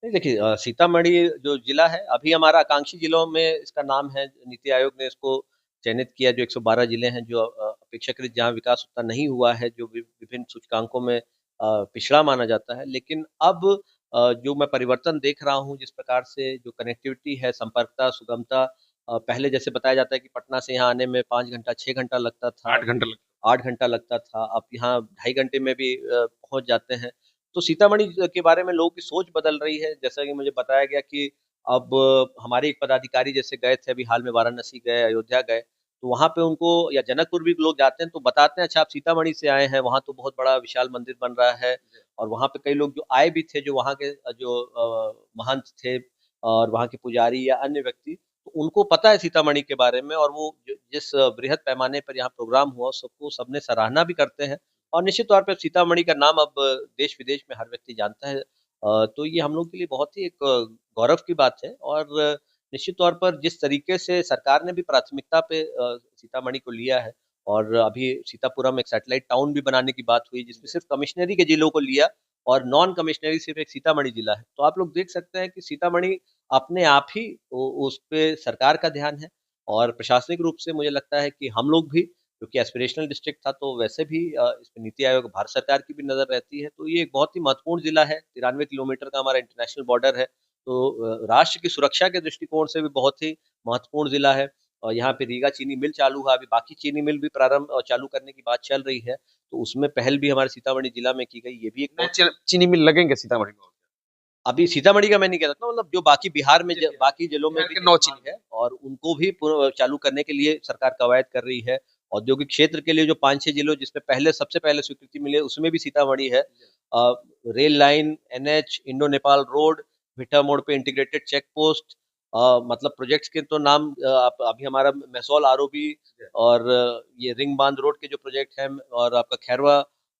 नहीं देखिए सीतामढ़ी जो जिला है अभी हमारा आकांक्षी जिलों में इसका नाम है। नीति आयोग ने इसको चयनित किया। जो 112 जिले हैं जो अपेक्षाकृत जहाँ विकास उतना नहीं हुआ है, जो विभिन्न सूचकांकों में पिछड़ा माना जाता है। लेकिन अब जो मैं परिवर्तन देख रहा हूँ, जिस प्रकार से जो कनेक्टिविटी है, संपर्कता, सुगमता, पहले जैसे बताया जाता है कि पटना से यहाँ आने में 5 घंटा 6 घंटा लगता था, 8 घंटा लगता 8 घंटा लगता था, अब यहाँ 2.5 घंटे में भी पहुंच जाते हैं। तो सीतामढ़ी के बारे में लोगों की सोच बदल रही है। जैसा कि मुझे बताया गया कि अब हमारे एक पदाधिकारी जैसे गए थे अभी हाल में, वाराणसी गए, अयोध्या गए, तो वहाँ पे उनको, या जनकपुर भी लोग जाते हैं तो बताते हैं अच्छा आप सीतामढ़ी से आए हैं, वहाँ तो बहुत बड़ा विशाल मंदिर बन रहा है। और वहाँ पे कई लोग जो आए भी थे, जो वहाँ के जो महंत थे और वहाँ के पुजारी या अन्य व्यक्ति, तो उनको पता है सीतामढ़ी के बारे में, और वो जिस बृहद पैमाने पर यहाँ प्रोग्राम हुआ सबको सबने सराहना भी करते हैं। और निश्चित तौर पे सीतामढ़ी का नाम अब देश-विदेश में हर व्यक्ति जानता है। तो ये हम लोग के लिए बहुत ही एक गौरव की बात है। और निश्चित तौर पर जिस तरीके से सरकार ने भी प्राथमिकता पे सीतामढ़ी को लिया है, और अभी सीतापुरम एक सैटेलाइट टाउन भी बनाने की बात हुई, जिसमें सिर्फ कमिश्नरी के जिलों को लिया और नॉन कमिश्नरी सिर्फ एक सीतामढ़ी जिला है। तो आप लोग देख सकते हैं कि सीतामढ़ी अपने आप ही उस पे सरकार का ध्यान है। और प्रशासनिक रूप से मुझे लगता है कि हम लोग भी, क्योंकि एस्पिरेशनल डिस्ट्रिक्ट था, तो वैसे भी इस पे नीति आयोग, भारत सरकार की भी नज़र रहती है। तो ये एक बहुत ही महत्वपूर्ण ज़िला है, 93 किलोमीटर का हमारा इंटरनेशनल बॉर्डर है। तो राष्ट्र की सुरक्षा के दृष्टिकोण से भी बहुत ही महत्वपूर्ण ज़िला है। और यहाँ पे रीगा चीनी मिल चालू हुआ, अभी बाकी चीनी मिल भी प्रारंभ चालू करने की बात चल रही है। तो उसमें पहल भी हमारे सीतामढ़ी जिला में की गई, ये भी एक है। बहुत। चीनी मिल लगेंगे सीतामढ़ी में? अभी सीतामढ़ी का मैं नहीं कह सकता, मतलब जो बाकी बिहार में ठीक है, बाकी जिलों में बिहार भी के 9 निर्माण चीनी है, और उनको भी चालू करने के लिए सरकार कवायद कर रही है। औद्योगिक क्षेत्र के लिए जो 5-6 जिलों जिसमें पहले सबसे पहले स्वीकृति मिली है, उसमें भी सीतामढ़ी है। Rail line, NH, Indo Nepal road, Bhittha मोड़ पे इंटीग्रेटेड चेक पोस्ट, मतलब प्रोजेक्ट्स के तो नाम अभी हमारा मेसौल आरओबी, और ये रिंग बांध रोड के जो प्रोजेक्ट है, और आपका खैरवा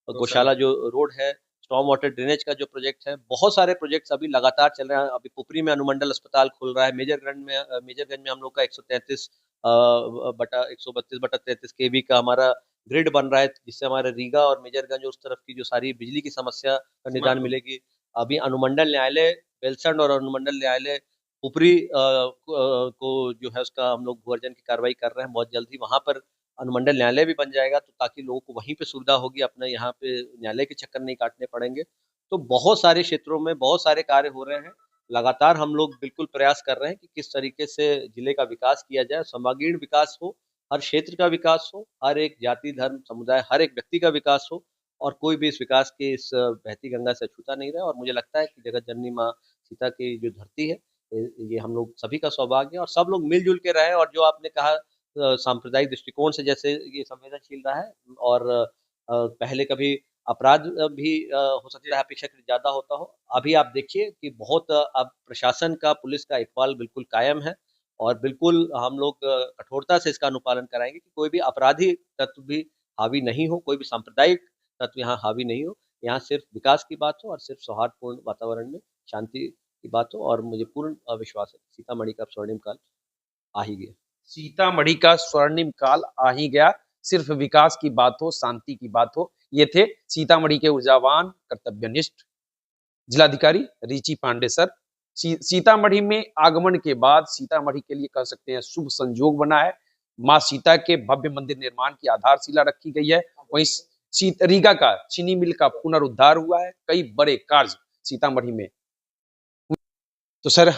गौशाला जो रोड है, स्टॉर्म वाटर ड्रेनेज का जो प्रोजेक्ट है, बहुत सारे प्रोजेक्ट्स अभी लगातार चल रहे हैं। अभी पुपरी में अनुमंडल अस्पताल खुल रहा है, मेजरगंज में हम लोग का 133 बटा 132/33 केवी का हमारा ग्रिड बन रहा है, जिससे हमारे रीगा और मेजरगंज उस तरफ की जो सारी बिजली की समस्या का निदान मिलेगी। अभी अनुमंडल न्यायालय बेलसंड और अनुमंडल न्यायालय पुपरी को जो है उसका हम लोग भू अर्जन की कार्रवाई कर रहे हैं। बहुत जल्द ही वहां पर अनुमंडल न्यायालय भी बन जाएगा, तो ताकि लोगों को वहीं पे सुविधा होगी, अपने यहाँ पे न्यायालय के चक्कर नहीं काटने पड़ेंगे। तो बहुत सारे क्षेत्रों में बहुत सारे कार्य हो रहे हैं। लगातार हम लोग बिल्कुल प्रयास कर रहे हैं कि किस तरीके से जिले का विकास किया जाए, सर्वांगीण विकास हो, हर क्षेत्र का विकास हो, हर एक जाति, धर्म, समुदाय, हर एक व्यक्ति का विकास हो, और कोई भी इस विकास के इस बहती गंगा से अछूता नहीं रहे। और मुझे लगता है कि जगत जननी माँ सीता की जो धरती है, ये हम लोग सभी का सौभाग्य है, और सब लोग मिलजुल के रहे। और जो आपने कहा सांप्रदायिक दृष्टिकोण से जैसे ये संवेदनशील रहा है, और पहले कभी अपराध भी हो सकता है अपेक्षाकृत ज़्यादा होता हो। अभी आप देखिए कि बहुत अब प्रशासन का, पुलिस का इकबाल बिल्कुल कायम है, और बिल्कुल हम लोग कठोरता से इसका अनुपालन कराएँगे कि कोई भी आपराधी तत्व भी हावी नहीं हो, कोई भी सांप्रदायिक तत्व यहाँ हावी नहीं हो। यहाँ सिर्फ विकास की बात हो, और सिर्फ सौहार्दपूर्ण वातावरण में शांति की बात हो। और मुझे पूर्ण विश्वास है कि सीतामढ़ी का स्वर्णिम काल आ ही गया। सीतामढ़ी का स्वर्णिम काल आ ही गया। सिर्फ विकास की बात हो, शांति की बात हो। ये थे सीतामढ़ी के ऊर्जावान, कर्तव्यनिष्ठ जिलाधिकारी रिची पांडे सर। सीतामढ़ी में आगमन के बाद सीतामढ़ी के लिए कह सकते हैं शुभ संयोग बना है। माँ सीता के भव्य मंदिर निर्माण की आधारशिला रखी गई है। वहीं रीगा का चीनी मिल का पुनरुद्धार हुआ है। कई बड़े कार्य सीतामढ़ी में। तो सर,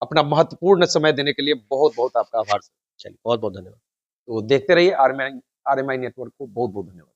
अपना महत्वपूर्ण समय देने के लिए बहुत बहुत आपका आभार। चलिए, बहुत बहुत धन्यवाद। तो देखते रहिए आरएमआई नेटवर्क को। बहुत बहुत धन्यवाद।